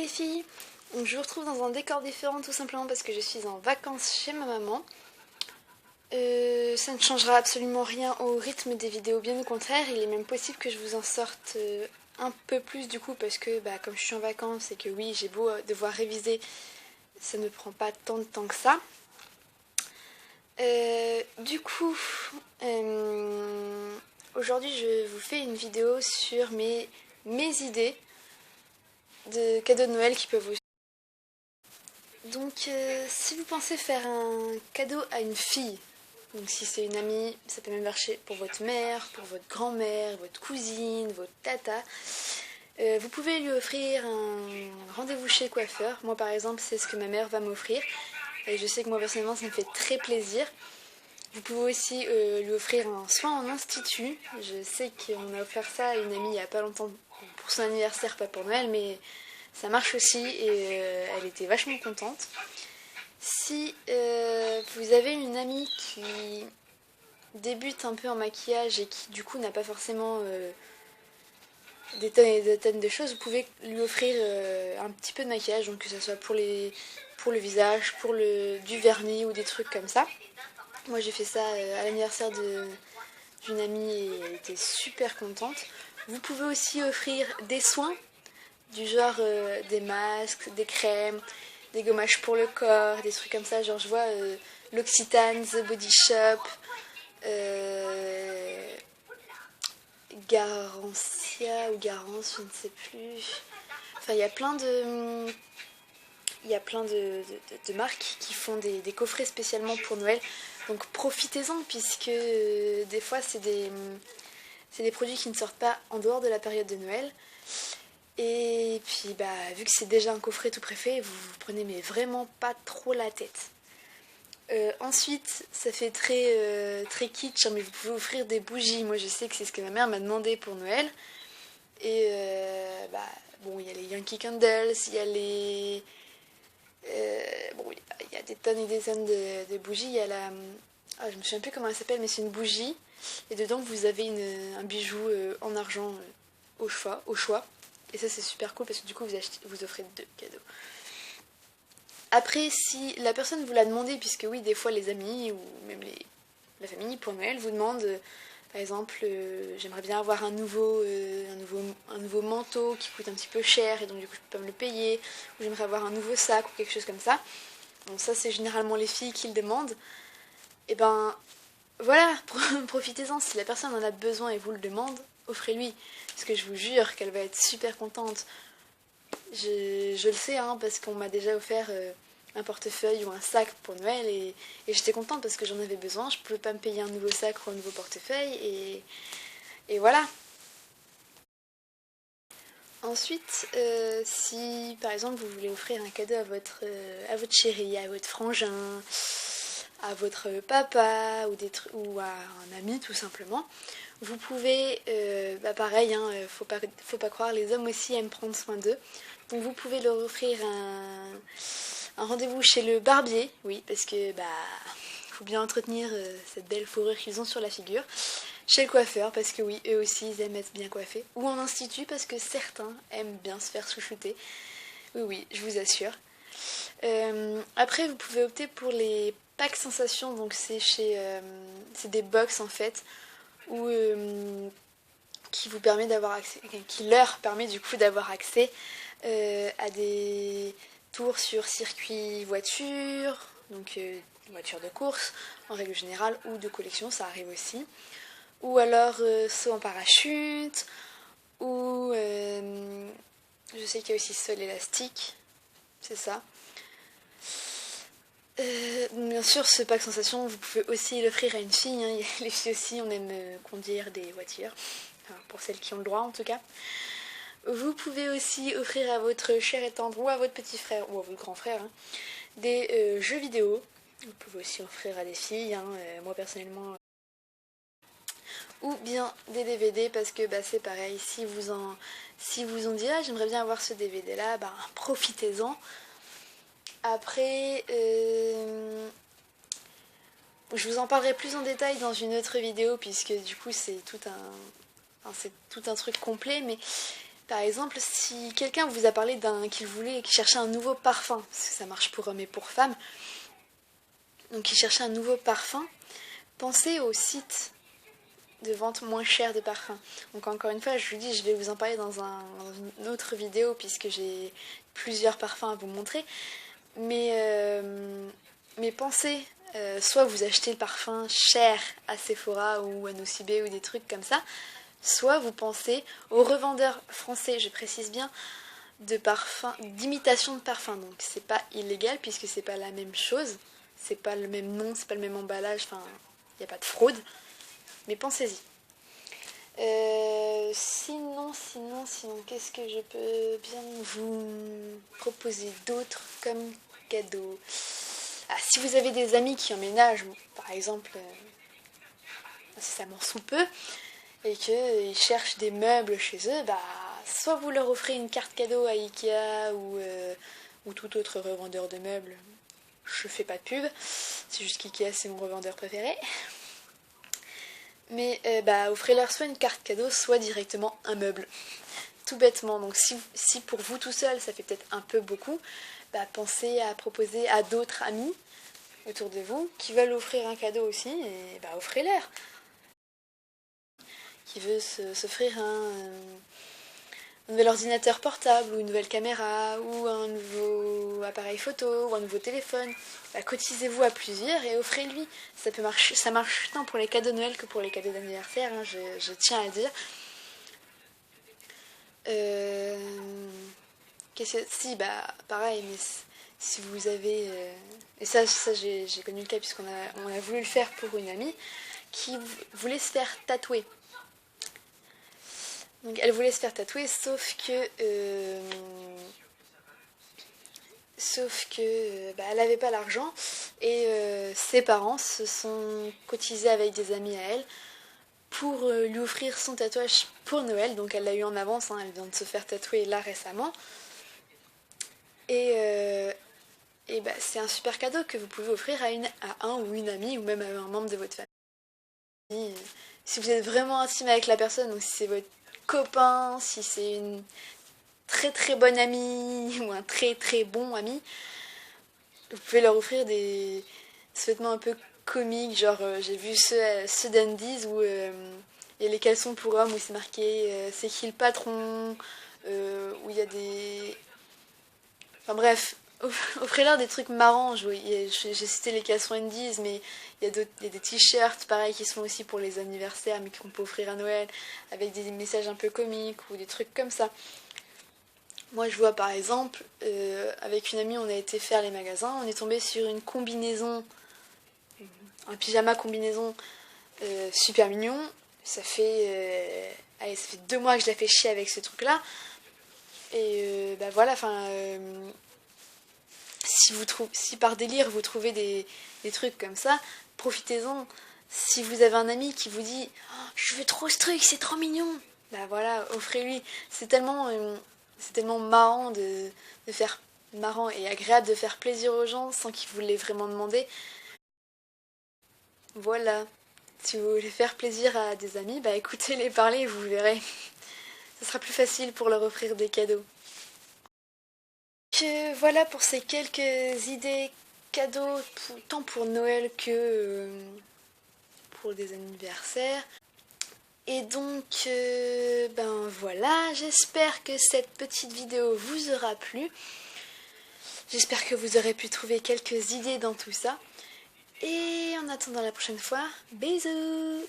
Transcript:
Les filles, donc je vous retrouve dans un décor différent tout simplement parce que je suis en vacances chez ma maman. Ça ne changera absolument rien au rythme des vidéos, bien au contraire, il est même possible que je vous en sorte un peu plus du coup parce que comme je suis en vacances et que oui j'ai beau devoir réviser, ça ne prend pas tant de temps que ça. Du coup, aujourd'hui je vous fais une vidéo sur mes idées de cadeaux de Noël qui peuvent vous... Donc si vous pensez faire un cadeau à une fille, donc si c'est une amie, ça peut même marcher pour votre mère, pour votre grand-mère, votre cousine, votre tata, vous pouvez lui offrir un rendez-vous chez le coiffeur. Moi par exemple c'est ce que ma mère va m'offrir et je sais que moi personnellement ça me fait très plaisir. Vous pouvez aussi lui offrir un soin en institut. Je sais qu'on a offert ça à une amie il n'y a pas longtemps pour son anniversaire, pas pour Noël, mais ça marche aussi et elle était vachement contente. Si vous avez une amie qui débute un peu en maquillage et qui du coup n'a pas forcément des tonnes et des tonnes de choses, vous pouvez lui offrir un petit peu de maquillage, donc que ce soit pour le visage, pour du vernis ou des trucs comme ça. Moi j'ai fait ça à l'anniversaire d'une amie et elle était super contente. Vous pouvez aussi offrir des soins du genre des masques, des crèmes, des gommages pour le corps, des trucs comme ça. Genre je vois l'Occitane, The Body Shop, Garancia ou Garance, je ne sais plus. Enfin il y a plein de... Il y a plein de marques qui font des coffrets spécialement pour Noël. Donc profitez-en puisque des fois c'est des produits qui ne sortent pas en dehors de la période de Noël. Et puis vu que c'est déjà un coffret tout préfet, vous vous prenez mais vraiment pas trop la tête. Ensuite, ça fait très kitsch, hein, mais vous pouvez offrir des bougies. Moi je sais que c'est ce que ma mère m'a demandé pour Noël. Et bon, il y a les Yankee Candles, il y a les... bon, il y a des tonnes et des tonnes de bougies. Il y a la... Ah, je me souviens plus comment elle s'appelle, mais c'est une bougie. Et dedans, vous avez un bijou en argent au choix. Et ça, c'est super cool parce que du coup, vous offrez 2 cadeaux. Après, si la personne vous l'a demandé, puisque oui, des fois, les amis ou même la famille pour Noël vous demandent, par exemple, j'aimerais bien avoir un nouveau manteau qui coûte un petit peu cher et donc du coup, je peux pas me le payer. Ou j'aimerais avoir un nouveau sac ou quelque chose comme ça. Bon, ça, c'est généralement les filles qui le demandent. Et ben, voilà, profitez-en. Si la personne en a besoin et vous le demande, offrez-lui. Parce que je vous jure qu'elle va être super contente. Je le sais, hein, parce qu'on m'a déjà offert un portefeuille ou un sac pour Noël et j'étais contente parce que j'en avais besoin. Je pouvais pas me payer un nouveau sac ou un nouveau portefeuille et voilà. Ensuite, si par exemple vous voulez offrir un cadeau à votre chéri, à votre frangin, à votre papa ou à un ami tout simplement, vous pouvez, pareil, hein, faut pas croire, les hommes aussi aiment prendre soin d'eux. Donc vous pouvez leur offrir un rendez-vous chez le barbier, oui, parce que faut bien entretenir cette belle fourrure qu'ils ont sur la figure. Chez le coiffeur, parce que oui, eux aussi ils aiment être bien coiffés. Ou en institut, parce que certains aiment bien se faire chouchouter. Oui, je vous assure. Après, vous pouvez opter pour les packs sensations, donc c'est c'est des box en fait, où qui vous permet d'avoir accès, qui leur permet du coup d'avoir accès à des tours sur circuit voiture, donc voiture de course en règle générale, ou de collection, ça arrive aussi, ou alors saut en parachute, ou je sais qu'il y a aussi sol élastique, c'est ça. Bien sûr, ce pack sensation, vous pouvez aussi l'offrir à une fille, hein. Les filles aussi, on aime conduire des voitures, enfin, pour celles qui ont le droit en tout cas. Vous pouvez aussi offrir à votre cher et tendre ou à votre petit frère ou à votre grand frère des jeux vidéo. Vous pouvez aussi offrir à des filles, hein, moi personnellement. Ou bien des DVD parce que c'est pareil, si vous en dites ah, j'aimerais bien avoir ce DVD là, profitez-en. Après, je vous en parlerai plus en détail dans une autre vidéo puisque du coup c'est tout un truc complet, mais Par exemple, si quelqu'un vous a parlé qu'il cherchait un nouveau parfum, parce que ça marche pour hommes et pour femmes, donc il cherchait un nouveau parfum, pensez au site de vente moins cher de parfums. Donc encore une fois, je vous dis, je vais vous en parler dans une autre vidéo puisque j'ai plusieurs parfums à vous montrer. Mais pensez, soit vous achetez le parfum cher à Sephora ou à Nocibé ou des trucs comme ça, soit vous pensez aux revendeurs français, je précise bien, de parfums, d'imitation de parfum. Donc c'est pas illégal puisque c'est pas la même chose, c'est pas le même nom, c'est pas le même emballage, enfin il n'y a pas de fraude. Mais pensez-y. Sinon, qu'est-ce que je peux bien vous proposer d'autre comme cadeau? Si vous avez des amis qui emménagent, par exemple, incessamment sous peu, et qu'ils cherchent des meubles chez eux, soit vous leur offrez une carte cadeau à Ikea ou tout autre revendeur de meubles. Je fais pas de pub, c'est juste qu'Ikea c'est mon revendeur préféré. Mais offrez-leur soit une carte cadeau, soit directement un meuble. Tout bêtement. Donc si pour vous tout seul, ça fait peut-être un peu beaucoup, pensez à proposer à d'autres amis autour de vous qui veulent offrir un cadeau aussi, et offrez-leur. Qui veut s'offrir un nouvel ordinateur portable, ou une nouvelle caméra, ou un nouveau appareil photo, ou un nouveau téléphone. Cotisez-vous à plusieurs et offrez-lui. Ça marche tant pour les cadeaux de Noël que pour les cadeaux d'anniversaire, hein, je tiens à le dire. Pareil, mais si vous avez... et ça j'ai connu le cas puisqu'on a voulu le faire pour une amie qui voulait se faire tatouer. Donc elle voulait se faire tatouer, sauf que elle n'avait pas l'argent et ses parents se sont cotisés avec des amis à elle pour lui offrir son tatouage pour Noël. Donc elle l'a eu en avance, hein, elle vient de se faire tatouer là récemment. Et c'est un super cadeau que vous pouvez offrir à un ou une amie ou même à un membre de votre famille. Si vous êtes vraiment intime avec la personne, donc si c'est votre copain, si c'est une très très bonne amie ou un très très bon ami, vous pouvez leur offrir des vêtements un peu comiques, genre j'ai vu ceux d'Andy's où il y a les caleçons pour hommes où c'est marqué c'est qui le patron, où il y a des... Enfin bref, offrez-leur des trucs marrants. J'ai cité les caleçons Andy's, mais il y a des t-shirts pareil qui sont aussi pour les anniversaires mais qu'on peut offrir à Noël avec des messages un peu comiques ou des trucs comme ça. Moi je vois par exemple, avec une amie on a été faire les magasins, on est tombé sur une combinaison, un pyjama combinaison super mignon. Ça fait 2 mois que je la fais chier avec ce truc là. Et voilà, si par délire vous trouvez des trucs comme ça, profitez-en. Si vous avez un ami qui vous dit oh, je veux trop ce truc, c'est trop mignon, voilà, offrez-lui. C'est tellement marrant marrant et agréable de faire plaisir aux gens sans qu'ils vous l'aient vraiment demandé. Voilà. Si vous voulez faire plaisir à des amis, écoutez-les parler et vous verrez. Ce sera plus facile pour leur offrir des cadeaux. Voilà pour ces quelques idées cadeaux, tant pour Noël que pour des anniversaires. Et donc, voilà, j'espère que cette petite vidéo vous aura plu. J'espère que vous aurez pu trouver quelques idées dans tout ça. Et en attendant la prochaine fois, bisous!